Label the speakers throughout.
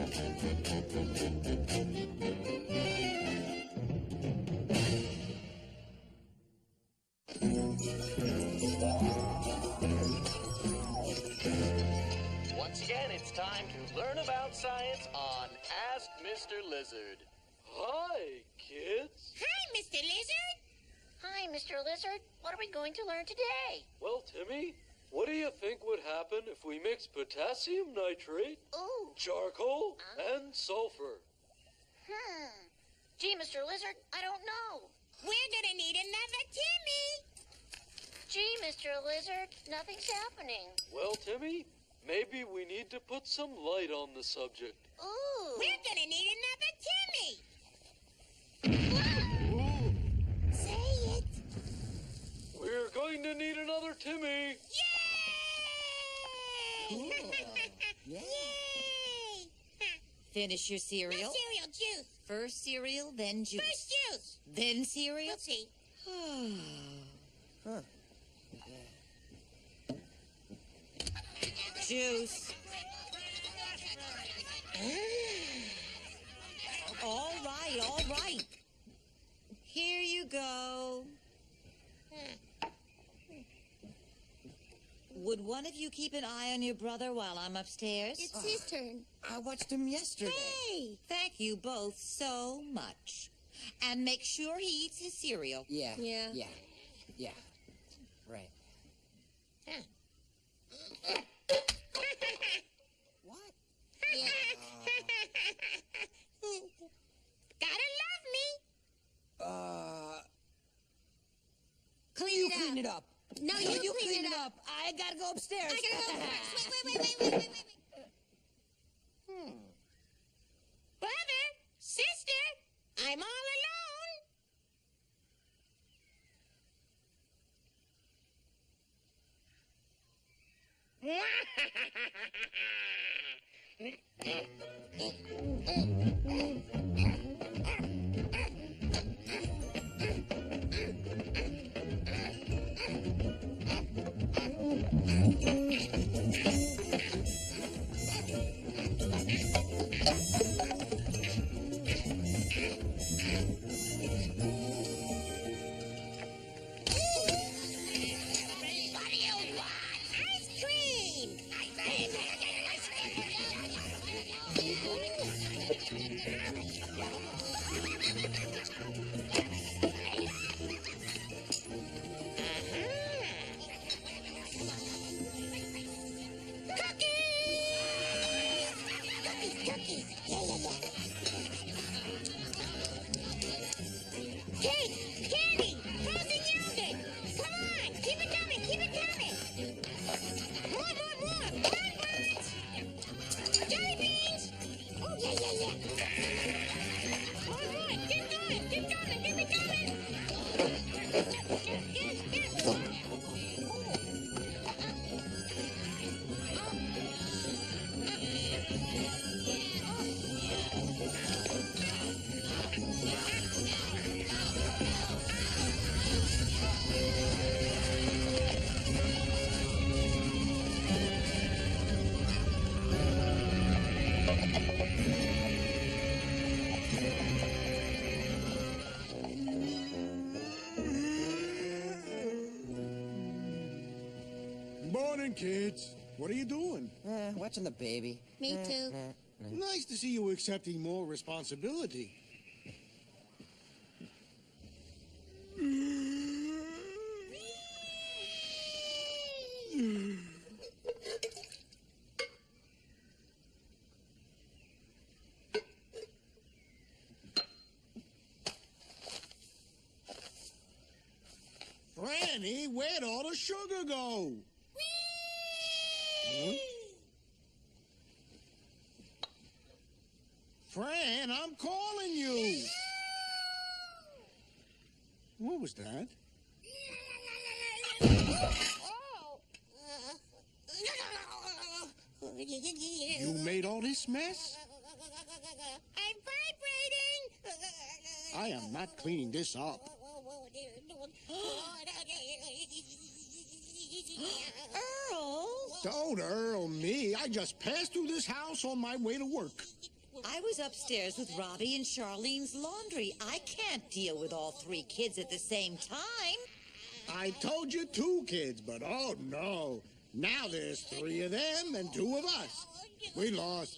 Speaker 1: Once again, it's time to learn about science on Ask Mr. Lizard. Hi, kids.
Speaker 2: Hi, Mr. Lizard.
Speaker 3: Hi, Mr. Lizard. What are we going to learn today?
Speaker 1: Well, Timmy, what do you think would happen if we mix potassium nitrate,
Speaker 3: Ooh.
Speaker 1: charcoal, and sulfur?
Speaker 3: Gee, Mr. Lizard, I don't know.
Speaker 2: We're gonna need another Timmy.
Speaker 3: Gee, Mr. Lizard, nothing's happening.
Speaker 1: Well, Timmy, maybe we need to put some light on the subject.
Speaker 3: Ooh.
Speaker 2: We're gonna need another Timmy. Say it.
Speaker 1: We're going to need another Timmy.
Speaker 2: Yay!
Speaker 4: Cool. Yeah.
Speaker 2: Yay!
Speaker 5: Finish your
Speaker 2: No
Speaker 5: cereal.
Speaker 2: cereal, juice.
Speaker 5: First cereal, then juice.
Speaker 2: First juice.
Speaker 5: Then cereal.
Speaker 2: We'll see.
Speaker 4: Huh.
Speaker 5: Juice. All right. Here you go. Would one of you keep an eye on your brother while I'm upstairs?
Speaker 2: It's his turn.
Speaker 4: I watched him yesterday.
Speaker 2: Hey!
Speaker 5: Thank you both so much. And make sure he eats his cereal.
Speaker 4: Yeah.
Speaker 2: Yeah.
Speaker 4: Right. What?
Speaker 2: Yeah. Gotta love me.
Speaker 4: You clean it up.
Speaker 2: No, you
Speaker 4: clean it up. I gotta go upstairs.
Speaker 2: I gotta go first. Wait. Brother, sister, I'm all What do you want? Ice cream! Cookies! Yeah. Cake! Candy! Frozen yogurt! Come on! Keep it coming! More! Bonbons! Jelly beans! Oh, yeah. All right, keep going! Keep it coming!
Speaker 6: Morning, kids. What are you doing?
Speaker 4: Watching the baby.
Speaker 2: Me too.
Speaker 6: Nice to see you accepting more responsibility. Franny, where'd all the sugar go? Huh? Fran, I'm calling you. What was that? You made all this mess?
Speaker 2: I'm vibrating.
Speaker 6: I am not cleaning this up.
Speaker 5: Earl!
Speaker 6: Don't Earl me. I just passed through this house on my way to work.
Speaker 5: I was upstairs with Robbie and Charlene's laundry. I can't deal with all 3 kids at the same time.
Speaker 6: I told you 2 kids, but oh no. Now there's 3 of them and 2 of us. We lost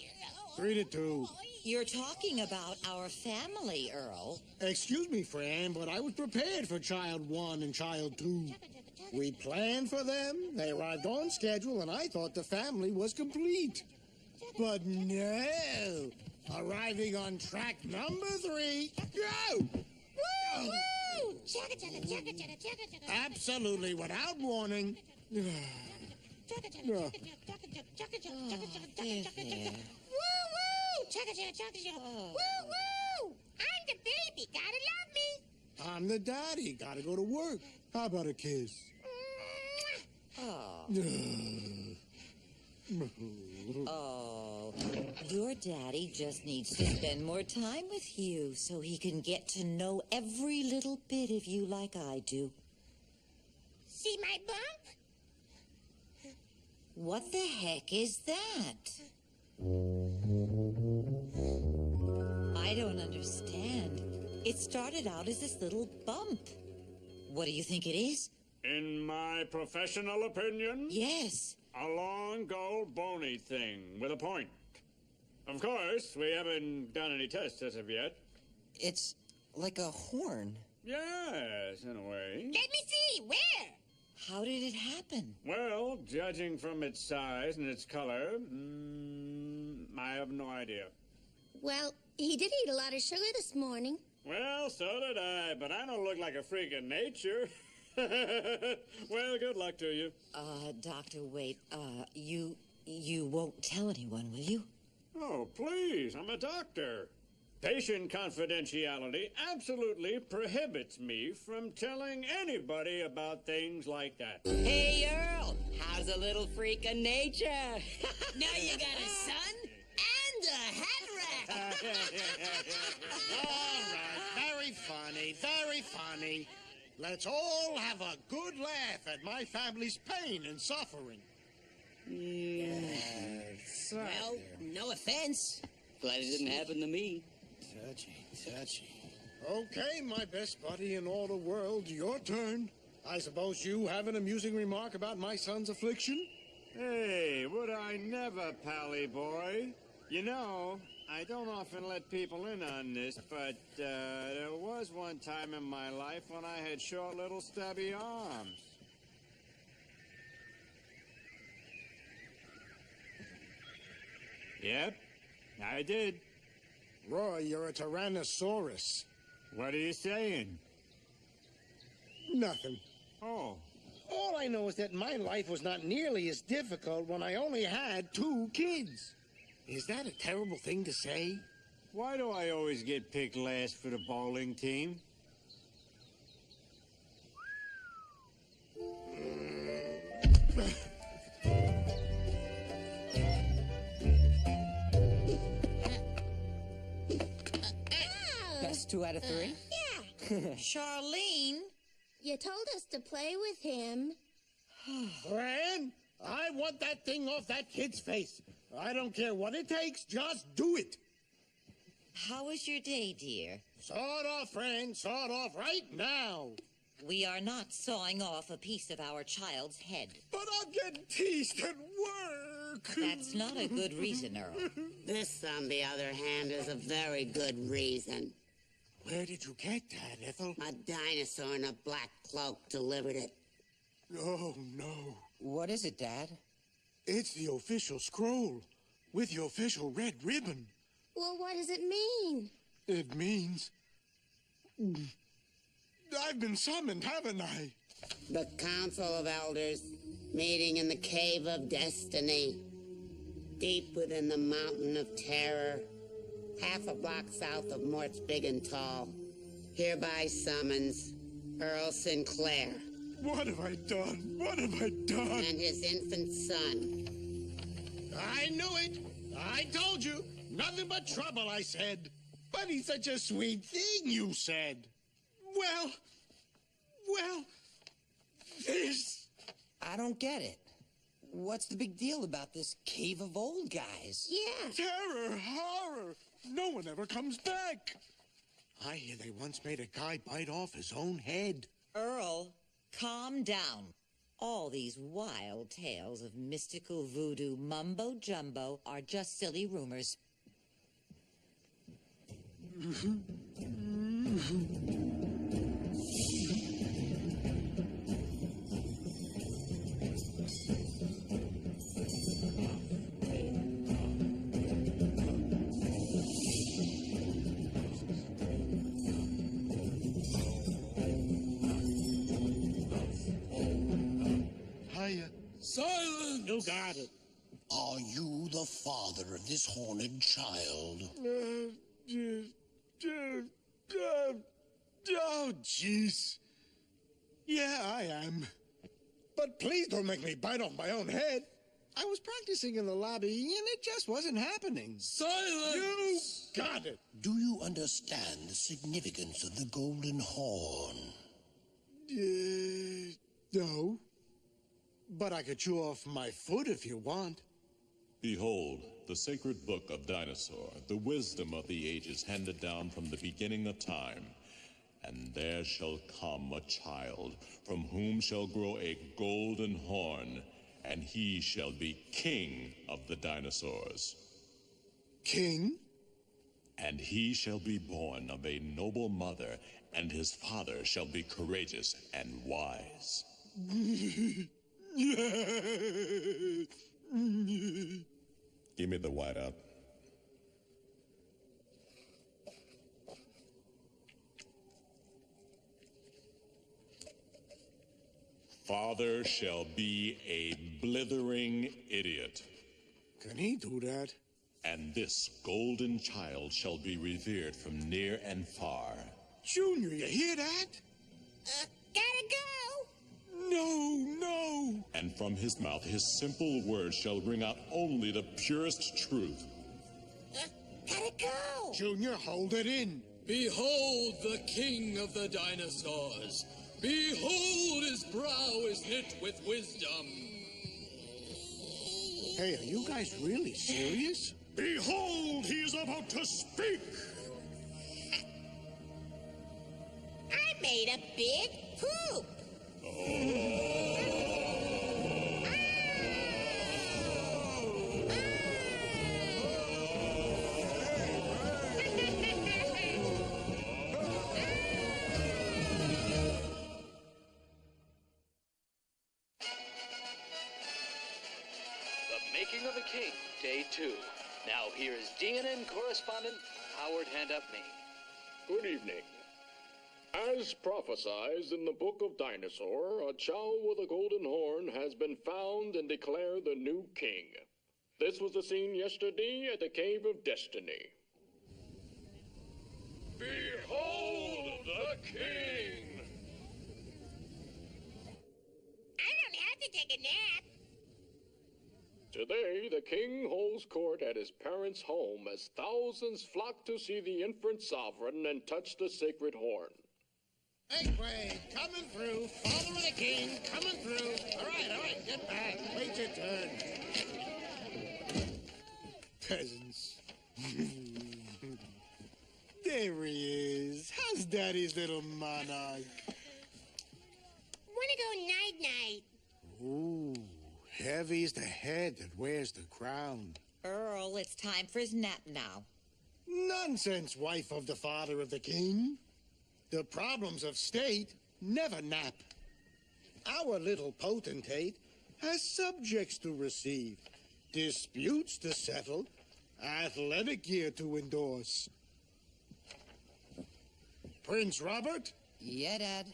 Speaker 6: 3-2.
Speaker 5: You're talking about our family, Earl.
Speaker 6: Excuse me, Fran, but I was prepared for child 1 and child 2. We planned for them, they arrived on schedule, and I thought the family was complete. But no, arriving on track number 3, go!
Speaker 2: Woo! Woo!
Speaker 6: Absolutely without warning.
Speaker 2: Woo! Woo! Woo! Woo! I'm the baby. Gotta love me.
Speaker 6: I'm the daddy, gotta go to work. How about a kiss?
Speaker 5: Oh. Oh, your daddy just needs to spend more time with you so he can get to know every little bit of you like I do.
Speaker 2: See my bump?
Speaker 5: What the heck is that? I don't understand. It started out as this little bump. What do you think it is?
Speaker 7: In my professional opinion,
Speaker 5: Yes.
Speaker 7: a long, gold, bony thing with a point. Of course, we haven't done any tests as of yet.
Speaker 4: It's like a horn.
Speaker 7: Yes, in a way.
Speaker 2: Let me see. Where?
Speaker 5: How did it happen?
Speaker 7: Well, judging from its size and its color, I have no idea.
Speaker 3: Well, he did eat a lot of sugar this morning.
Speaker 7: Well, so did I, but I don't look like a freak of nature. Well, good luck to you.
Speaker 5: Doctor, wait, you won't tell anyone, will you?
Speaker 7: Oh, please, I'm a doctor. Patient confidentiality absolutely prohibits me from telling anybody about things like that.
Speaker 4: Hey, Earl, how's a little freak of nature? Now you got a son and a hat rack.
Speaker 6: All right, very funny, very funny. Let's all have a good laugh at my family's pain and suffering.
Speaker 4: Well, no offense.
Speaker 8: Glad it didn't happen to me.
Speaker 6: Touchy. Okay, my best buddy in all the world, your turn. I suppose you have an amusing remark about my son's affliction?
Speaker 7: Hey, would I never, Pally boy? You know, I don't often let people in on this, but there was one time in my life when I had short little stubby arms. Yep, I did.
Speaker 6: Roy, you're a Tyrannosaurus.
Speaker 7: What are you saying?
Speaker 6: Nothing.
Speaker 7: Oh,
Speaker 6: All I know is that my life was not nearly as difficult when I only had 2 kids. Is that a terrible thing to say?
Speaker 7: why do I always get picked last for the bowling team?
Speaker 4: Best 2 out of 3?
Speaker 2: Yeah.
Speaker 5: Charlene?
Speaker 3: You told us to play with him.
Speaker 6: Fran, I want that thing off that kid's face. I don't care what it takes, just do it.
Speaker 5: How was your day, dear?
Speaker 6: Saw it off, Fran, saw it off right now.
Speaker 5: We are not sawing off a piece of our child's head.
Speaker 6: But I'm getting teased at work.
Speaker 5: That's not a good reason, Earl.
Speaker 8: This, on the other hand, is a very good reason.
Speaker 6: Where did you get that, Ethel?
Speaker 8: A dinosaur in a black cloak delivered it.
Speaker 6: Oh, no.
Speaker 4: What is it, Dad?
Speaker 6: It's the official scroll with the official red ribbon.
Speaker 3: Well, what does it mean?
Speaker 6: It means I've been summoned, haven't I?
Speaker 8: The Council of Elders, meeting in the Cave of Destiny, deep within the Mountain of Terror, half a block south of Mort's Big and Tall. Hereby summons Earl Sinclair
Speaker 6: What have I done? What have I done?
Speaker 8: and his infant son.
Speaker 6: I knew it. I told you. Nothing but trouble, I said. But he's such a sweet thing, you said. Well, this.
Speaker 4: I don't get it. What's the big deal about this cave of old guys?
Speaker 3: Yeah.
Speaker 6: Terror, horror, one ever comes back. I hear they once made a guy bite off his own head.
Speaker 5: Earl, calm down. All these wild tales of mystical voodoo mumbo-jumbo are just silly rumors.
Speaker 6: Silence! You got it.
Speaker 9: Are you the father of this horned child?
Speaker 6: Oh, jeez. Yeah, I am. But please don't make me bite off my own head. I was practicing in the lobby, and it just wasn't happening. Silence! You got it.
Speaker 9: Do you understand the significance of the golden horn?
Speaker 6: No. But I could chew off my foot if you want.
Speaker 10: Behold, the sacred book of Dinosaur, the wisdom of the ages handed down from the beginning of time. And there shall come a child, from whom shall grow a golden horn, and he shall be king of the dinosaurs.
Speaker 6: King?
Speaker 10: And he shall be born of a noble mother, and his father shall be courageous and wise. Give me the whiteout. Father shall be a blithering idiot.
Speaker 6: Can he do that?
Speaker 10: And this golden child shall be revered from near and far.
Speaker 6: Junior, you hear that?
Speaker 2: Gotta go.
Speaker 6: No.
Speaker 10: And from his mouth, his simple words shall ring out only the purest truth.
Speaker 2: Gotta go.
Speaker 6: Junior, hold it in.
Speaker 11: Behold the king of the dinosaurs. Behold, his brow is knit with wisdom.
Speaker 6: Hey, are you guys really serious?
Speaker 10: Behold, he is about to speak!
Speaker 2: I made a big poop.
Speaker 1: The Making of a King, Day 2. Now here is DNN correspondent Howard Hand-Up-Me.
Speaker 12: Good evening. As prophesied in the Book of Dinosaur, a child with a golden horn has been found and declared the new king. This was the scene yesterday at the Cave of Destiny. Behold the king!
Speaker 2: I don't have to take a nap.
Speaker 12: Today, the king holds court at his parents' home as thousands flock to see the infant sovereign and touch the sacred horn.
Speaker 6: Hey, Quaid, coming through. Father of the king, coming through. All right, get back. Wait your turn. Peasants. There he is. How's Daddy's little monarch?
Speaker 2: Wanna go night-night?
Speaker 6: Ooh, heavy's the head that wears the crown.
Speaker 5: Earl, it's time for his nap now.
Speaker 6: Nonsense, wife of the father of the king. The problems of state never nap. Our little potentate has subjects to receive, disputes to settle, athletic gear to endorse. Prince Robert?
Speaker 4: Yeah, Dad?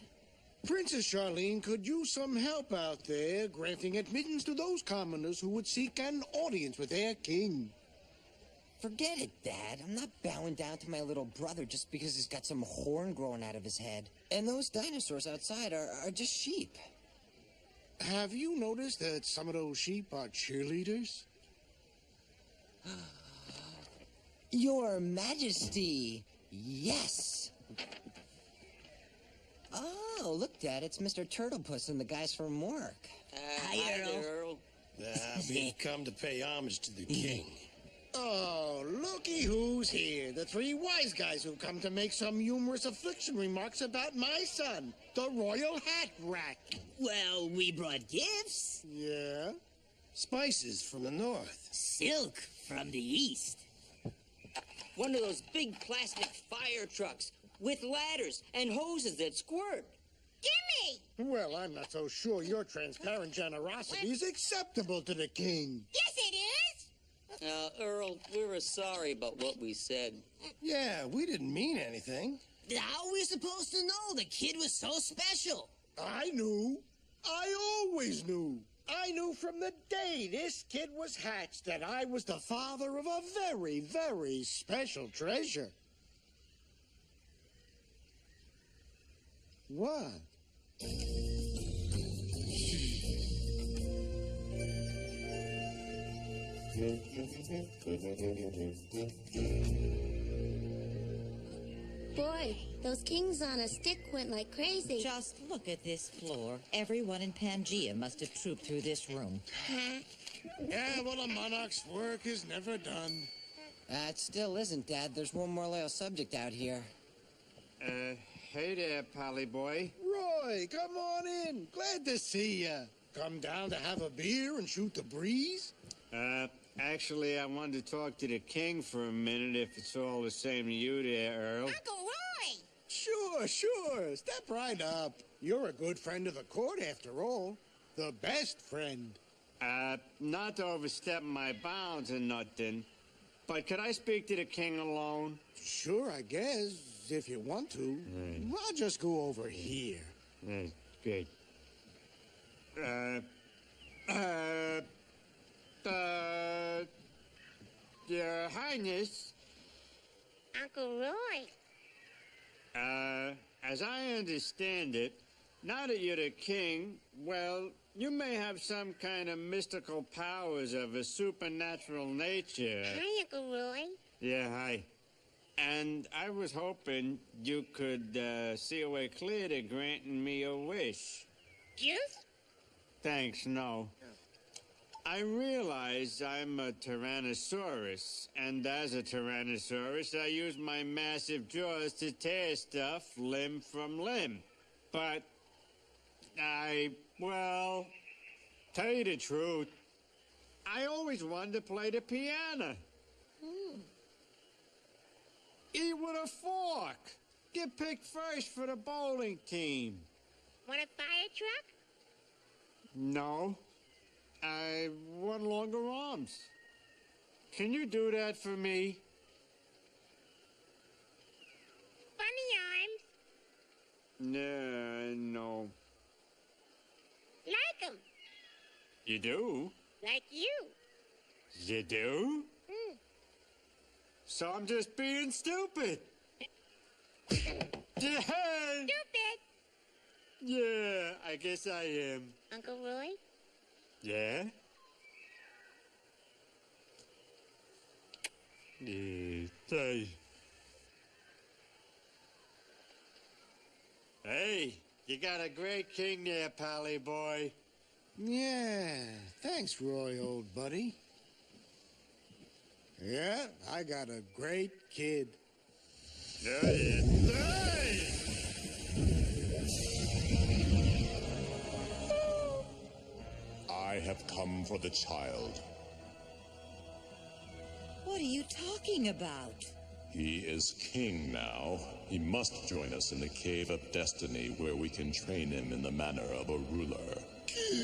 Speaker 6: Princess Charlene could use some help out there, granting admittance to those commoners who would seek an audience with their king.
Speaker 4: Forget it, Dad. I'm not bowing down to my little brother just because he's got some horn growing out of his head. And those dinosaurs outside are just sheep.
Speaker 6: Have you noticed that some of those sheep are cheerleaders?
Speaker 4: Your Majesty, yes. Oh, look, Dad, it's Mr. Turtlepuss and the guys from work.
Speaker 8: Hi, Earl.
Speaker 9: I've come to pay homage to the king.
Speaker 6: Oh, looky who's here. The three wise guys who come to make some humorous affliction remarks about my son, the Royal Hat Rack.
Speaker 2: Well, we brought gifts.
Speaker 6: Yeah?
Speaker 13: Spices from the north.
Speaker 2: Silk from the east.
Speaker 14: One of those big plastic fire trucks with ladders and hoses that squirt.
Speaker 2: Gimme!
Speaker 6: Well, I'm not so sure your transparent generosity is acceptable to the king.
Speaker 2: Yes, it is.
Speaker 14: Earl, we were sorry about what we said.
Speaker 13: Yeah, we didn't mean anything.
Speaker 2: How are we supposed to know? The kid was so special.
Speaker 6: I knew. I always knew. I knew from the day this kid was hatched that I was the father of a very, very special treasure. What?
Speaker 15: Boy, those kings on a stick went like crazy.
Speaker 5: Just look at this floor. Everyone in Pangea must have trooped through this room.
Speaker 15: Huh?
Speaker 6: Yeah, well, a monarch's work is never done.
Speaker 4: It still isn't, Dad. There's one more loyal subject out here.
Speaker 7: Hey there, Pally boy.
Speaker 6: Roy, come on in. Glad to see ya. Come down to have a beer and shoot the breeze?
Speaker 7: Actually, I wanted to talk to the king for a minute, if it's all the same to you there, Earl.
Speaker 2: Uncle Roy!
Speaker 6: Sure, sure. Step right up. You're a good friend of the court, after all. The best friend.
Speaker 7: Not to overstep my bounds or nothing, but could I speak to the king alone?
Speaker 6: Sure, I guess, if you want to. I'll just go over here.
Speaker 7: Good. Your Highness,
Speaker 3: Uncle Roy.
Speaker 7: as I understand it, now that you're the king, well, you may have some kind of mystical powers of a supernatural nature.
Speaker 3: Hi, Uncle Roy.
Speaker 7: Yeah, hi. And I was hoping you could see a way clear to granting me a wish.
Speaker 3: Juice?
Speaker 7: Thanks, no. I realize I'm a Tyrannosaurus, and as a Tyrannosaurus, I use my massive jaws to tear stuff limb from limb. But well, tell you the truth, I always wanted to play the piano. Eat with a fork. Get picked first for the bowling team.
Speaker 3: Want a fire truck?
Speaker 7: No. I want longer arms. Can you do that for me?
Speaker 3: Funny arms.
Speaker 7: No.
Speaker 3: Like 'em.
Speaker 7: You do?
Speaker 3: Like you.
Speaker 7: You do? So I'm just being stupid. Yeah.
Speaker 3: Stupid.
Speaker 7: Yeah, I guess I am.
Speaker 3: Uncle Roy?
Speaker 7: Yeah? Hey, you got a great king there, Pally boy.
Speaker 6: Yeah, thanks, Roy, old buddy. Yeah, I got a great kid.
Speaker 10: I have come for the child.
Speaker 5: What are you talking about?
Speaker 10: He is king now. He must join us in the Cave of Destiny, where we can train him in the manner of a ruler.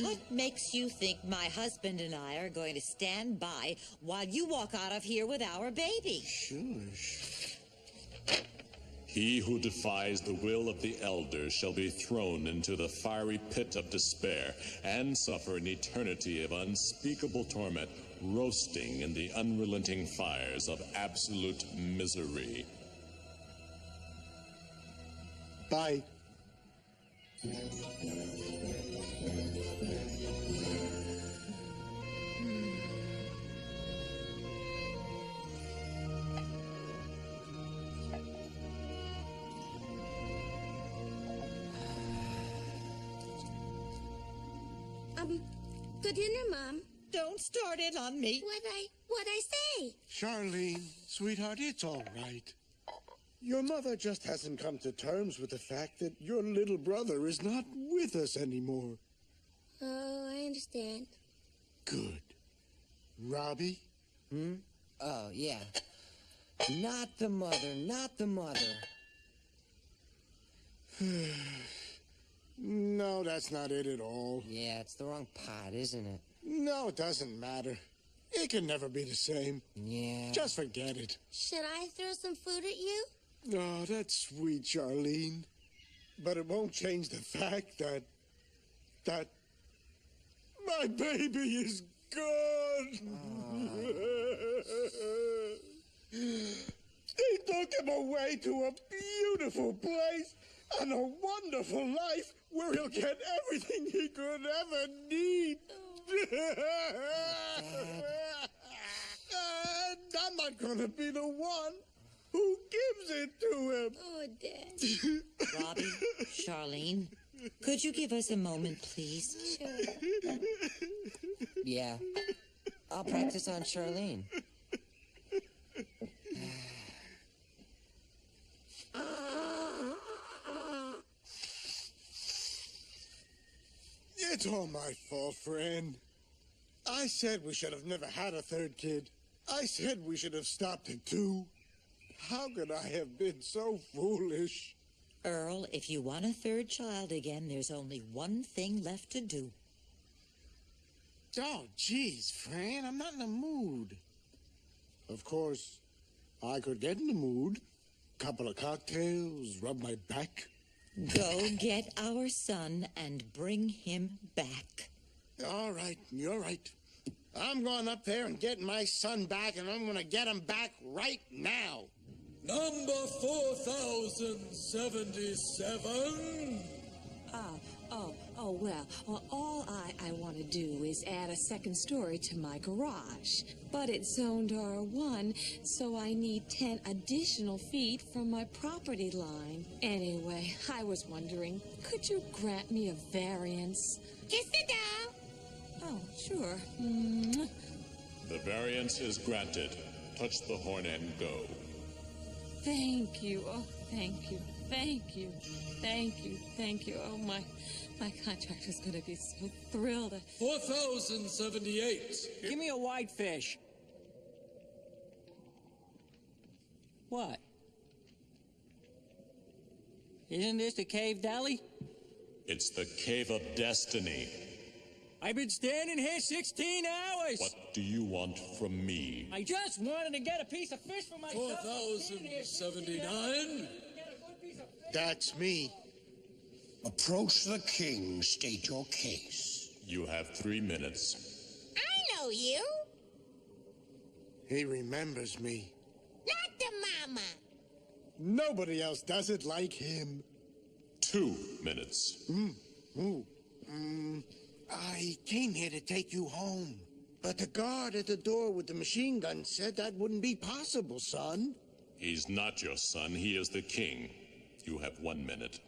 Speaker 5: What makes you think my husband and I are going to stand by while you walk out of here with our baby?
Speaker 6: Shush.
Speaker 10: He who defies the will of the elders shall be thrown into the fiery pit of despair and suffer an eternity of unspeakable torment, roasting in the unrelenting fires of absolute misery.
Speaker 6: Bye.
Speaker 15: Good dinner, Mom.
Speaker 5: Don't start it on me.
Speaker 15: What'd I say?
Speaker 6: Charlene, sweetheart, it's all right. Your mother just hasn't come to terms with the fact that your little brother is not with us anymore.
Speaker 15: Oh, I understand.
Speaker 6: Good. Robbie?
Speaker 4: Oh, yeah. Not the mother, not the mother.
Speaker 6: No, that's not it at all.
Speaker 4: Yeah, it's the wrong pot, isn't it?
Speaker 6: No, it doesn't matter. It can never be the same.
Speaker 4: Yeah.
Speaker 6: Just forget it.
Speaker 15: Should I throw some food at you?
Speaker 6: Oh, that's sweet, Charlene. But it won't change the fact that my baby is gone. They took him away to a beautiful place and a wonderful life where he'll get everything he could ever need. And I'm not gonna be the one who gives it to him.
Speaker 15: Oh, Dad.
Speaker 5: Robbie, Charlene, could you give us a moment, please?
Speaker 15: Sure.
Speaker 4: Yeah. I'll practice on Charlene.
Speaker 6: It's all my fault, friend. I said we should have never had a third kid. I said we should have stopped at 2. How could I have been so foolish?
Speaker 5: Earl, if you want a third child again, there's only one thing left to do.
Speaker 6: Oh, geez, Fran, I'm not in the mood. Of course, I could get in the mood. Couple of cocktails, rub my back.
Speaker 5: Go get our son and bring him back.
Speaker 6: All right, you're right. I'm going up there and getting my son back, and I'm going to get him back right now.
Speaker 11: Number 4077.
Speaker 16: Well, all I want to do is add a second story to my garage. But it's zoned R1, so I need 10 additional feet from my property line. Anyway, I was wondering, could you grant me a variance?
Speaker 15: Kiss the doll.
Speaker 16: Oh, sure.
Speaker 10: The variance is granted. Touch the horn and go.
Speaker 16: Thank you. Oh, thank you. Thank you. Thank you. Thank you. Oh, my contractor's going to be so thrilled.
Speaker 11: 4078.
Speaker 14: Give me a whitefish. What? Isn't this the cave, Dally?
Speaker 10: It's the Cave of Destiny.
Speaker 14: I've been standing here 16 hours.
Speaker 10: What do you want from me?
Speaker 14: I just wanted to get a piece of fish for myself.
Speaker 11: 4079.
Speaker 6: That's me.
Speaker 9: Approach the king, state your case.
Speaker 10: You have 3 minutes.
Speaker 15: I know you.
Speaker 6: He remembers me.
Speaker 15: Not the mama.
Speaker 6: Nobody else does it like him.
Speaker 10: 2 minutes.
Speaker 6: I came here to take you home. But the guard at the door with the machine gun said that wouldn't be possible, son.
Speaker 10: He's not your son. He is the king. You have 1 minute.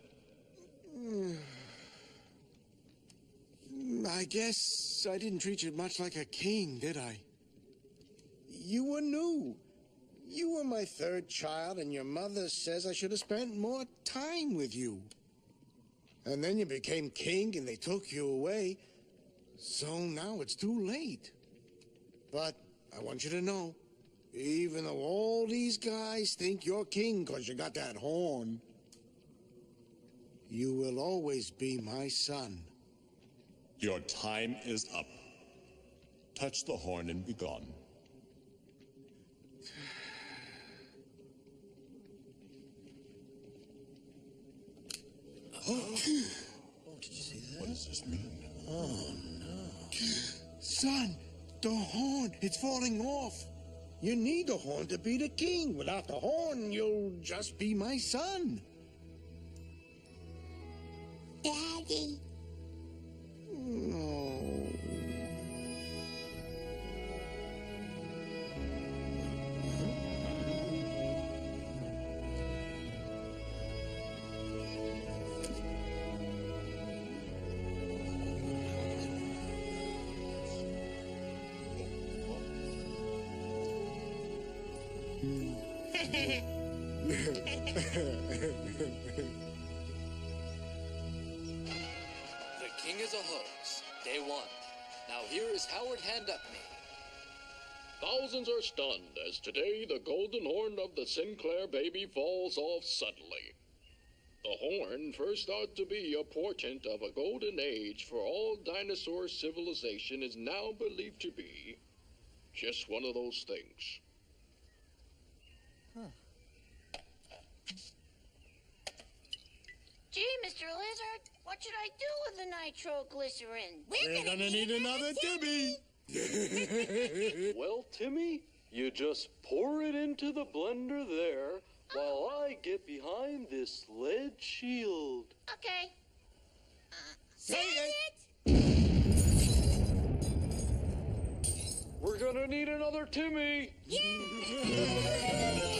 Speaker 6: I guess I didn't treat you much like a king, did I? You were new. You were my third child, and your mother says I should have spent more time with you. And then you became king, and they took you away. So now it's too late. But I want you to know, even though all these guys think you're king because you got that horn, you will always be my son.
Speaker 10: Your time is up. Touch the horn and be gone.
Speaker 9: Oh, did you see that?
Speaker 10: What does this mean?
Speaker 9: Oh, no.
Speaker 6: Son, the horn, it's falling off. You need the horn to be the king. Without the horn, you'll just be my son.
Speaker 15: Daddy.
Speaker 6: No.
Speaker 11: The king is a hoax. Day one. Now here is Howard Hand-Up-Me.
Speaker 12: Thousands are stunned as today the golden horn of the Sinclair baby falls off suddenly. The horn, first thought to be a portent of a golden age for all dinosaur civilization, is now believed to be just one of those things.
Speaker 3: Gee, Mr. Lizard, what should I do with the nitroglycerin?
Speaker 6: We're gonna need another Timmy.
Speaker 1: Well, Timmy, you just pour it into the blender there while I get behind this lead shield.
Speaker 3: Okay.
Speaker 6: Say it!
Speaker 1: We're gonna need another Timmy.
Speaker 15: Yeah!